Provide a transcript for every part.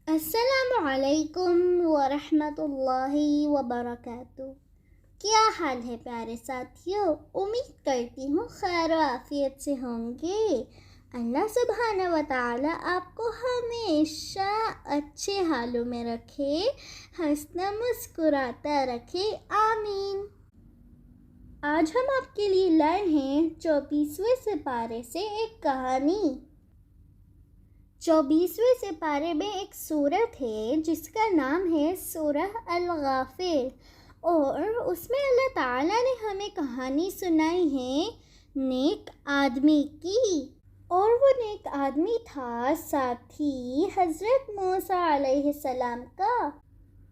السلام علیکم ورحمۃ اللہ وبرکاتہ۔ کیا حال ہے پیارے ساتھیوں؟ امید کرتی ہوں خیر و عافیت سے ہوں گے۔ اللہ سبحانہ و تعالی آپ کو ہمیشہ اچھے حالوں میں رکھے، ہنستا مسکراتا رکھے، آمین۔ آج ہم آپ کے لیے لائے ہیں 24ویں سپارے سے ایک کہانی۔ 24ویں سپارے میں ایک سورت ہے جس کا نام ہے سورہ الغافر، اور اس میں اللہ تعالیٰ نے ہمیں کہانی سنائی ہے نیک آدمی کی، اور وہ نیک آدمی تھا ساتھی حضرت موسیٰ علیہ السلام کا۔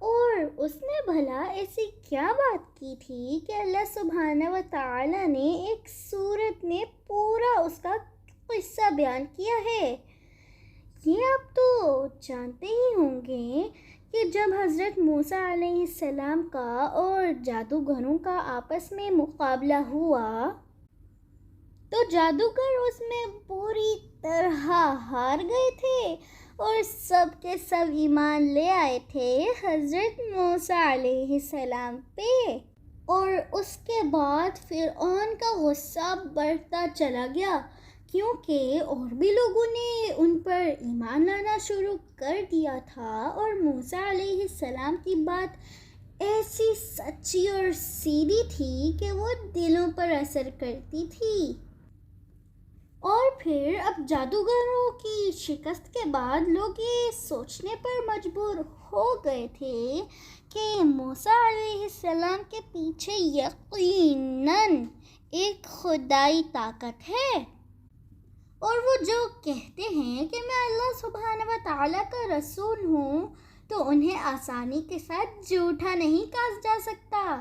اور اس نے بھلا ایسی کیا بات کی تھی کہ اللہ سبحانہ و تعالیٰ نے ایک سورت میں پورا اس کا قصہ بیان کیا ہے۔ یہ آپ تو جانتے ہی ہوں گے کہ جب حضرت موسیٰ علیہ السلام کا اور جادوگروں کا آپس میں مقابلہ ہوا تو جادوگر اس میں پوری طرح ہار گئے تھے اور سب کے سب ایمان لے آئے تھے حضرت موسیٰ علیہ السلام پہ، اور اس کے بعد فرعون کا غصہ بڑھتا چلا گیا کیونکہ اور بھی لوگوں نے ان پر ایمان لانا شروع کر دیا تھا، اور موسیٰ علیہ السلام کی بات ایسی سچی اور سیدھی تھی کہ وہ دلوں پر اثر کرتی تھی۔ اور پھر اب جادوگروں کی شکست کے بعد لوگ یہ سوچنے پر مجبور ہو گئے تھے کہ موسیٰ علیہ السلام کے پیچھے یقیناً ایک خدائی طاقت ہے، اور وہ جو کہتے ہیں کہ میں اللہ سبحانہ و تعالیٰ کا رسول ہوں تو انہیں آسانی کے ساتھ جھوٹا نہیں کہا جا سکتا۔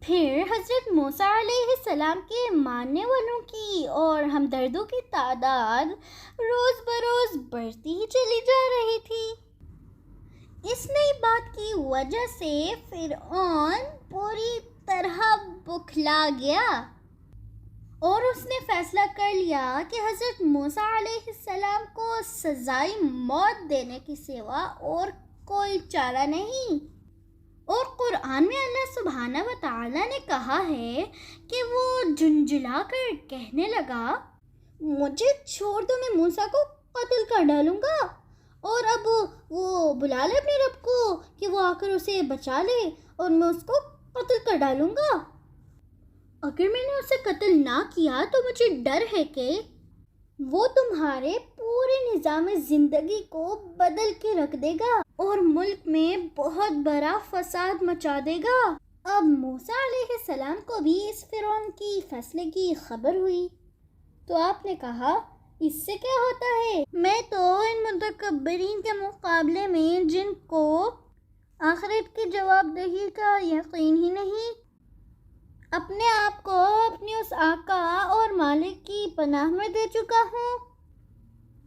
پھر حضرت موسیٰ علیہ السلام کے ماننے والوں کی اور ہمدردوں کی تعداد روز بروز بڑھتی ہی چلی جا رہی تھی۔ اس نئی بات کی وجہ سے فرعون پوری طرح بکھلا گیا، اور اس نے فیصلہ کر لیا کہ حضرت موسیٰ علیہ السلام کو سزائے موت دینے کے سوا اور کوئی چارہ نہیں۔ اور قرآن میں اللہ سبحانہ و تعالیٰ نے کہا ہے کہ وہ جھنجھلا کر کہنے لگا، مجھے چھوڑ دو، میں موسیٰ کو قتل کر ڈالوں گا، اور اب وہ بلا لے اپنے رب کو کہ وہ آ کر اسے بچا لے، اور میں اس کو قتل کر ڈالوں گا۔ اگر میں نے اسے قتل نہ کیا تو مجھے ڈر ہے کہ وہ تمہارے پورے نظام زندگی کو بدل کے رکھ دے گا اور ملک میں بہت بڑا فساد مچا دے گا۔ اب موسیٰ علیہ السلام کو بھی اس فرعون کی فیصلے کی خبر ہوئی، تو آپ نے کہا اس سے کیا ہوتا ہے؟ میں تو ان متکبرین کے مقابلے میں جن کو آخرت کی جواب دہی کا یقین ہی نہیں، اپنے آپ کو اپنی اس آقا اور مالک کی پناہ میں دے چکا ہوں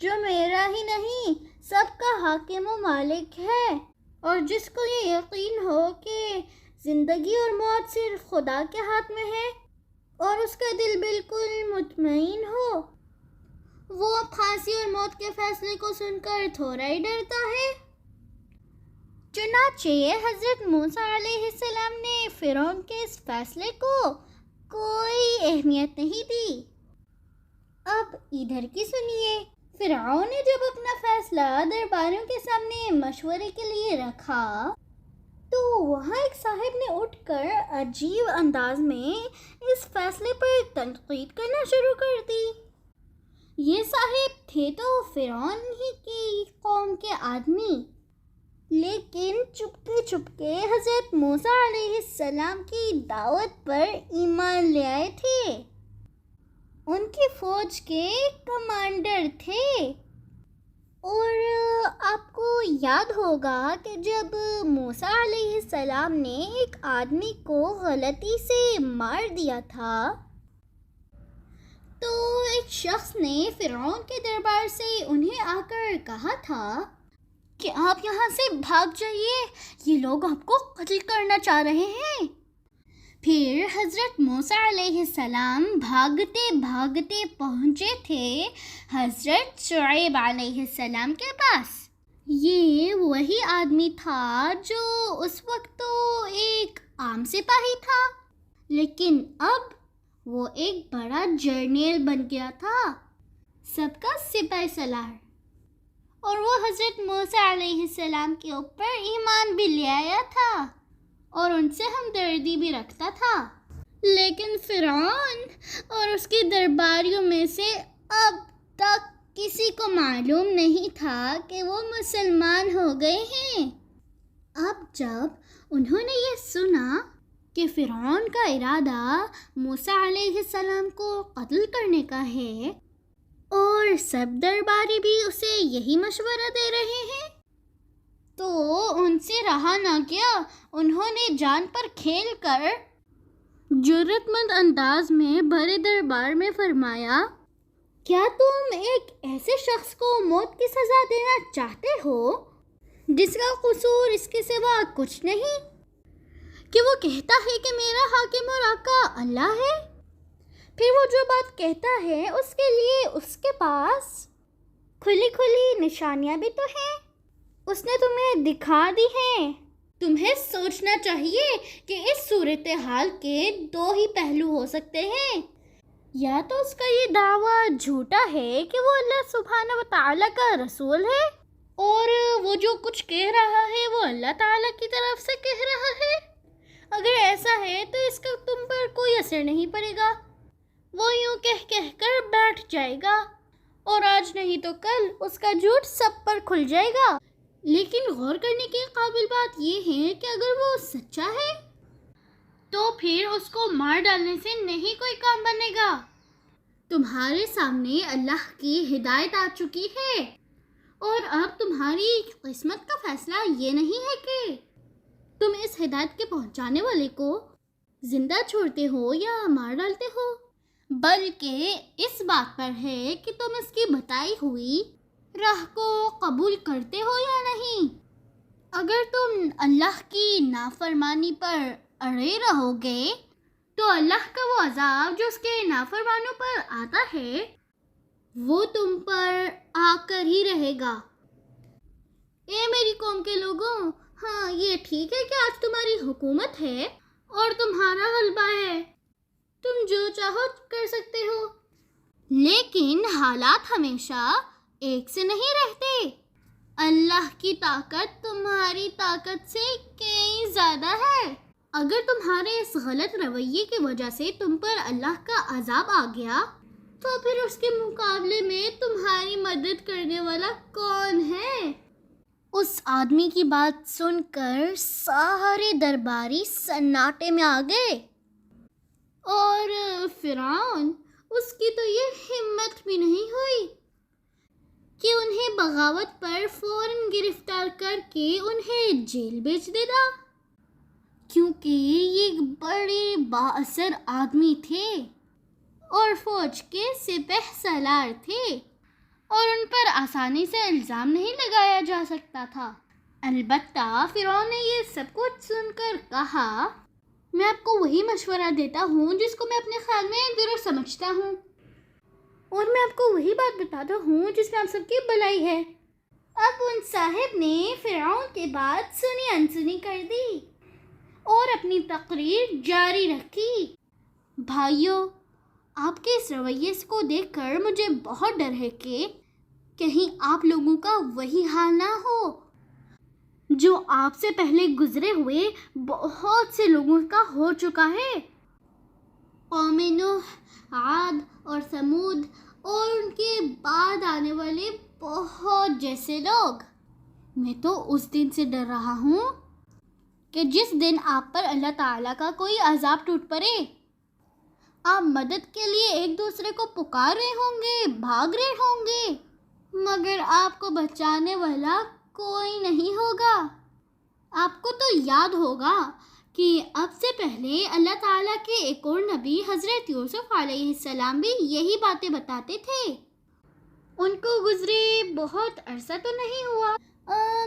جو میرا ہی نہیں سب کا حاکم و مالک ہے، اور جس کو یہ یقین ہو کہ زندگی اور موت صرف خدا کے ہاتھ میں ہے اور اس کا دل بالکل مطمئن ہو، وہ پھانسی اور موت کے فیصلے کو سن کر تھوڑا ہی ڈرتا ہے۔ چنانچہ حضرت موسیٰ علیہ السلام نے فرعون کے اس فیصلے کو کوئی اہمیت نہیں دی۔ اب ادھر کی سنیے، فرعون نے جب اپنا فیصلہ درباریوں کے سامنے مشورے کے لیے رکھا تو وہاں ایک صاحب نے اٹھ کر عجیب انداز میں اس فیصلے پر تنقید کرنا شروع کر دی۔ یہ صاحب تھے تو فرعون ہی کی قوم کے آدمی، لیکن چپکے حضرت موسیٰ علیہ السلام کی دعوت پر ایمان لے آئے تھے، ان کی فوج کے کمانڈر تھے۔ اور آپ کو یاد ہوگا کہ جب موسیٰ علیہ السلام نے ایک آدمی کو غلطی سے مار دیا تھا تو ایک شخص نے فرعون کے دربار سے انہیں آ کر کہا تھا کہ آپ یہاں سے بھاگ جائیے، یہ لوگ آپ کو قتل کرنا چاہ رہے ہیں۔ پھر حضرت موسیٰ علیہ السلام بھاگتے بھاگتے پہنچے تھے حضرت شعیب علیہ السلام کے پاس۔ یہ وہی آدمی تھا جو اس وقت تو ایک عام سپاہی تھا، لیکن اب وہ ایک بڑا جرنیل بن گیا تھا، سب کا سپاہی سالار، اور وہ حضرت موسیٰ علیہ السلام کے اوپر ایمان بھی لے آیا تھا اور ان سے ہمدردی بھی رکھتا تھا۔ لیکن فرعون اور اس کے درباریوں میں سے اب تک کسی کو معلوم نہیں تھا کہ وہ مسلمان ہو گئے ہیں۔ اب جب انہوں نے یہ سنا کہ فرعون کا ارادہ موسیٰ علیہ السلام کو قتل کرنے کا ہے اور سب درباری بھی اسے یہی مشورہ دے رہے ہیں، تو ان سے رہا نہ گیا۔ انہوں نے جان پر کھیل کر جرأت مند انداز میں بڑے دربار میں فرمایا، کیا تم ایک ایسے شخص کو موت کی سزا دینا چاہتے ہو جس کا قصور اس کے سوا کچھ نہیں، کہ وہ کہتا ہے کہ میرا حاکم اور آقا اللہ ہے، پھر وہ جو بات کہتا ہے اس کے لیے اس کے پاس کھلی کھلی نشانیاں بھی تو ہیں، اس نے تمہیں دکھا دی ہیں۔ تمہیں سوچنا چاہیے کہ اس صورتحال کے دو ہی پہلو ہو سکتے ہیں، یا تو اس کا یہ دعویٰ جھوٹا ہے کہ وہ اللہ سبحانہ و تعالیٰ کا رسول ہے اور وہ جو کچھ کہہ رہا ہے وہ اللہ تعالیٰ کی طرف سے کہہ رہا ہے۔ اگر ایسا ہے تو اس کا تم پر کوئی اثر نہیں پڑے گا، وہ یوں کہہ کر بیٹھ جائے گا اور آج نہیں تو کل اس کا جھوٹ سب پر کھل جائے گا۔ لیکن غور کرنے کے قابل بات یہ ہے کہ اگر وہ سچا ہے تو پھر اس کو مار ڈالنے سے نہیں کوئی کام بنے گا۔ تمہارے سامنے اللہ کی ہدایت آ چکی ہے اور اب تمہاری قسمت کا فیصلہ یہ نہیں ہے کہ تم اس ہدایت کے پہنچانے والے کو زندہ چھوڑتے ہو یا مار ڈالتے ہو، بلکہ اس بات پر ہے کہ تم اس کی بتائی ہوئی راہ کو قبول کرتے ہو یا نہیں۔ اگر تم اللہ کی نافرمانی پر اڑے رہو گے تو اللہ کا وہ عذاب جو اس کے نافرمانوں پر آتا ہے وہ تم پر آ کر ہی رہے گا۔ اے میری قوم کے لوگوں، ہاں یہ ٹھیک ہے کہ آج تمہاری حکومت ہے اور تمہارا غلبہ ہے، تم جو چاہو کر سکتے ہو، لیکن حالات ہمیشہ ایک سے نہیں رہتے۔ اللہ کی طاقت تمہاری طاقت سے کہیں زیادہ ہے۔ اگر تمہارے اس غلط رویے کی وجہ سے تم پر اللہ کا عذاب آ گیا تو پھر اس کے مقابلے میں تمہاری مدد کرنے والا کون ہے؟ اس آدمی کی بات سن کر سارے درباری سناٹے میں آ گئے، اور فرعون اس کی تو یہ ہمت بھی نہیں ہوئی کہ انہیں بغاوت پر فوراً گرفتار کر کے انہیں جیل بھیج دیتا، کیونکہ یہ بڑے بااثر آدمی تھے اور فوج کے سپہ سالار تھے اور ان پر آسانی سے الزام نہیں لگایا جا سکتا تھا۔ البتہ فرعون نے یہ سب کچھ سن کر کہا، میں آپ کو وہی مشورہ دیتا ہوں جس کو میں اپنے خیال میں درست سمجھتا ہوں، اور میں آپ کو وہی بات بتاتا ہوں جس میں آپ سب کی بھلائی ہے۔ اب ان صاحب نے فرعون کے بات سنی انسنی کر دی اور اپنی تقریر جاری رکھی۔ بھائیو، آپ کے اس رویے کو دیکھ کر مجھے بہت ڈر ہے کہ کہیں آپ لوگوں کا وہی حال نہ ہو جو آپ سے پہلے گزرے ہوئے بہت سے لوگوں کا ہو چکا ہے۔ قوم نوح، عاد اور ثمود اور ان کے بعد آنے والے بہت جیسے لوگ۔ میں تو اس دن سے ڈر رہا ہوں کہ جس دن آپ پر اللہ تعالیٰ کا کوئی عذاب ٹوٹ پڑے، آپ مدد کے لیے ایک دوسرے کو پکار رہے ہوں گے، بھاگ رہے ہوں گے، مگر آپ کو بچانے والا کوئی نہیں ہوگا۔ آپ کو تو یاد ہوگا کہ اب سے پہلے اللہ تعالیٰ کے ایک اور نبی حضرت یوسف علیہ السلام بھی یہی باتیں بتاتے تھے۔ ان کو گزرے بہت عرصہ تو نہیں ہوا،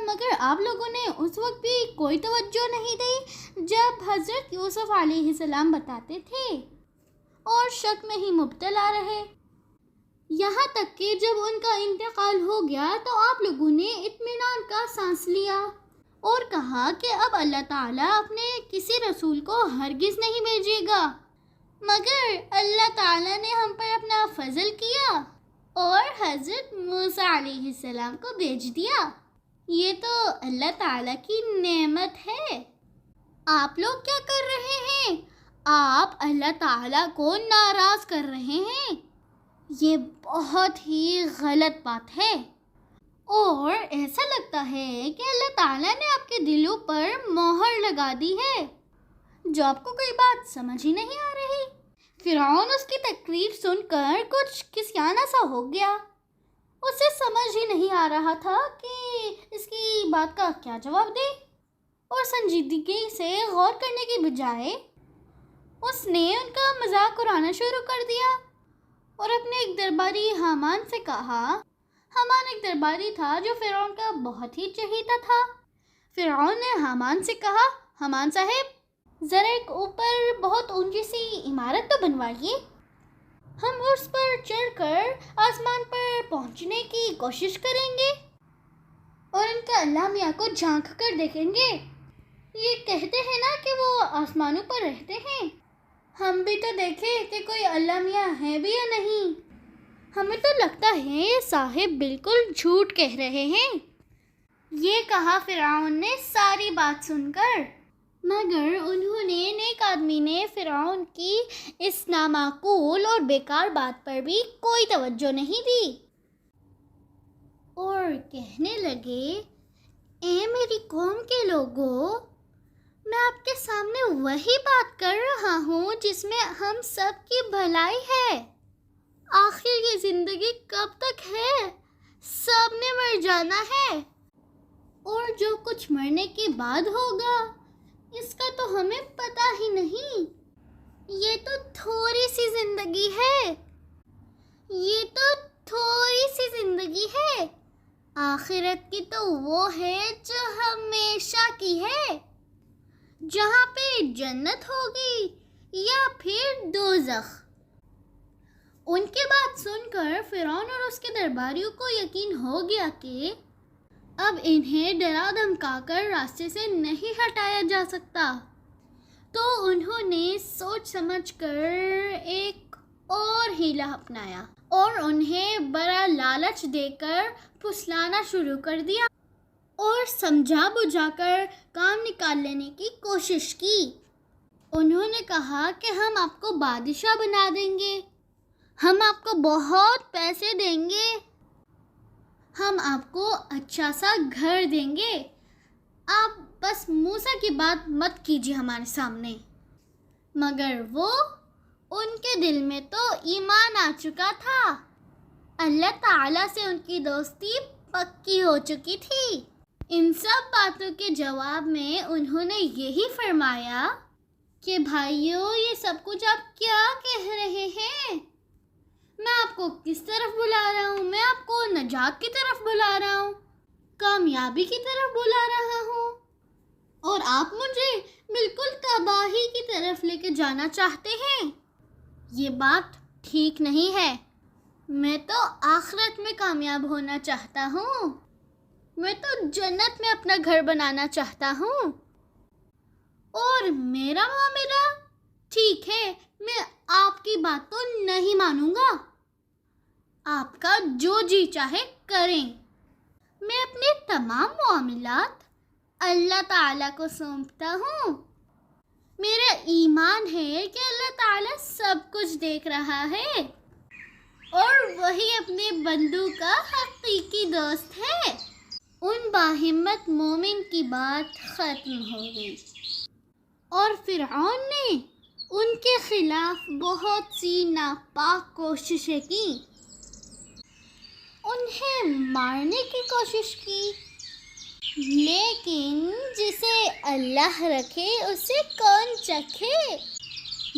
مگر آپ لوگوں نے اس وقت بھی کوئی توجہ نہیں دی جب حضرت یوسف علیہ السلام بتاتے تھے اور شک میں ہی مبتلا رہے، یہاں تک کہ جب ان کا انتقال ہو گیا تو آپ لوگوں نے اطمینان کا سانس لیا اور کہا کہ اب اللہ تعالیٰ اپنے کسی رسول کو ہرگز نہیں بھیجے گا، مگر اللہ تعالیٰ نے ہم پر اپنا فضل کیا اور حضرت موسیٰ علیہ السلام کو بھیج دیا۔ یہ تو اللہ تعالیٰ کی نعمت ہے۔ آپ لوگ کیا کر رہے ہیں؟ آپ اللہ تعالیٰ کو ناراض کر رہے ہیں۔ یہ بہت ہی غلط بات ہے اور ایسا لگتا ہے کہ اللہ تعالیٰ نے آپ کے دلوں پر مہر لگا دی ہے جو آپ کو کوئی بات سمجھ ہی نہیں آ رہی۔ فرعون اس کی تقریر سن کر کچھ کسیانہ سا ہو گیا، اسے سمجھ ہی نہیں آ رہا تھا کہ اس کی بات کا کیا جواب دے، اور سنجیدگی سے غور کرنے کی بجائے اس نے ان کا مذاق اڑانا شروع کر دیا اور اپنے ایک درباری حامان سے کہا۔ حامان ایک درباری تھا جو فرعون کا بہت ہی چہیتا تھا۔ فرعون نے حامان سے کہا، حامان صاحب ذرا ایک اوپر بہت اونچی سی عمارت تو بنوائیے، ہم اس پر چڑھ کر آسمان پر پہنچنے کی کوشش کریں گے اور ان کا اللہ میاں کو جھانک کر دیکھیں گے۔ یہ کہتے ہیں نا کہ وہ آسمانوں پر رہتے ہیں، ہم بھی تو دیکھیں کہ کوئی اللہ میاں ہے بھی یا نہیں۔ ہمیں تو لگتا ہے یہ صاحب بالکل جھوٹ کہہ رہے ہیں۔ یہ کہا فرعون نے ساری بات سن کر، مگر انہوں نے نیک آدمی نے فرعون کی اس نامعقول اور بیکار بات پر بھی کوئی توجہ نہیں دی اور کہنے لگے، اے میری قوم کے لوگوں، میں آپ کے سامنے وہی بات کر رہا ہوں جس میں ہم سب کی بھلائی ہے۔ آخر یہ زندگی کب تک ہے؟ سب نے مر جانا ہے اور جو کچھ مرنے کے بعد ہوگا اس کا تو ہمیں پتہ ہی نہیں۔ یہ تو تھوڑی سی زندگی ہے، یہ تو تھوڑی سی زندگی ہے۔ آخرت کی تو وہ ہے جو ہمیشہ کی ہے، جہاں پہ جنت ہوگی یا پھر دوزخ۔ ان کی بات سن کر فرعون اور اس کے درباریوں کو یقین ہو گیا کہ اب انہیں ڈرا دھمکا کر راستے سے نہیں ہٹایا جا سکتا، تو انہوں نے سوچ سمجھ کر ایک اور ہیلا اپنایا اور انہیں بڑا لالچ دے کر پھسلانا شروع کر دیا اور سمجھا بجھا کر کام نکال لینے کی کوشش کی۔ انہوں نے کہا کہ ہم آپ کو بادشاہ بنا دیں گے، ہم آپ کو بہت پیسے دیں گے، ہم آپ کو اچھا سا گھر دیں گے، آپ بس موسیٰ کی بات مت کیجیے ہمارے سامنے۔ مگر وہ ان کے دل میں تو ایمان آ چکا تھا، اللہ تعالیٰ سے ان کی دوستی پکی ہو چکی تھی۔ ان سب باتوں کے جواب میں انہوں نے یہی فرمایا کہ بھائیو، یہ سب کچھ آپ کیا کہہ رہے ہیں؟ میں آپ کو کس طرف بلا رہا ہوں؟ میں آپ کو نجات کی طرف بلا رہا ہوں، کامیابی کی طرف بلا رہا ہوں، اور آپ مجھے بالکل تباہی کی طرف لے کے جانا چاہتے ہیں۔ یہ بات ٹھیک نہیں ہے۔ میں تو آخرت میں کامیاب ہونا چاہتا ہوں، میں تو جنت میں اپنا گھر بنانا چاہتا ہوں، اور میرا معاملہ ٹھیک ہے، میں آپ کی بات تو نہیں مانوں گا، آپ کا جو جی چاہے کریں۔ میں اپنے تمام معاملات اللہ تعالیٰ کو سونپتا ہوں۔ میرا ایمان ہے کہ اللہ تعالیٰ سب کچھ دیکھ رہا ہے اور وہی اپنے بندوں کا حقیقی دوست ہے۔ ان باہمت مومن کی بات ختم ہو گئی اور فرعون نے ان کے خلاف بہت سی ناپاک کوششیں کی، انہیں مارنے کی کوشش کی، لیکن جسے اللہ رکھے اسے کون چکھے؟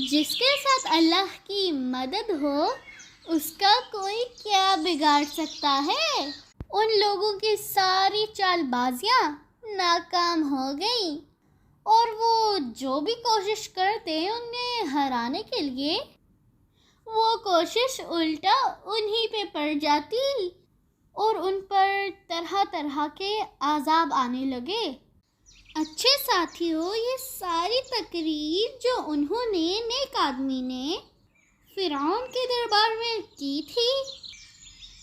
جس کے ساتھ اللہ کی مدد ہو اس کا کوئی کیا بگاڑ سکتا ہے؟ ان لوگوں کی ساری چال بازیاں ناکام ہو گئیں اور وہ جو بھی کوشش کرتے انہیں ہرانے کے لیے، وہ کوشش الٹا انہی پہ پڑ جاتی اور ان پر طرح طرح کے عذاب آنے لگے۔ اچھے ساتھیوں، یہ ساری تقریر جو انہوں نے نیک آدمی نے فرعون کے دربار میں کی تھی،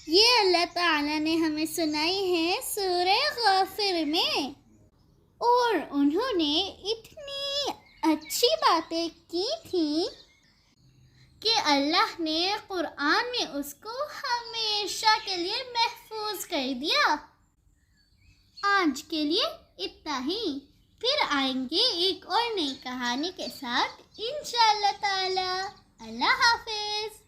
یہ اللہ تعالیٰ نے ہمیں سنائی ہے سورہ غافر میں، اور انہوں نے اتنی اچھی باتیں کی تھیں کہ اللہ نے قرآن میں اس کو ہمیشہ کے لیے محفوظ کر دیا۔ آج کے لیے اتنا ہی، پھر آئیں گے ایک اور نئی کہانی کے ساتھ انشاءاللہ تعالی۔ اللہ حافظ۔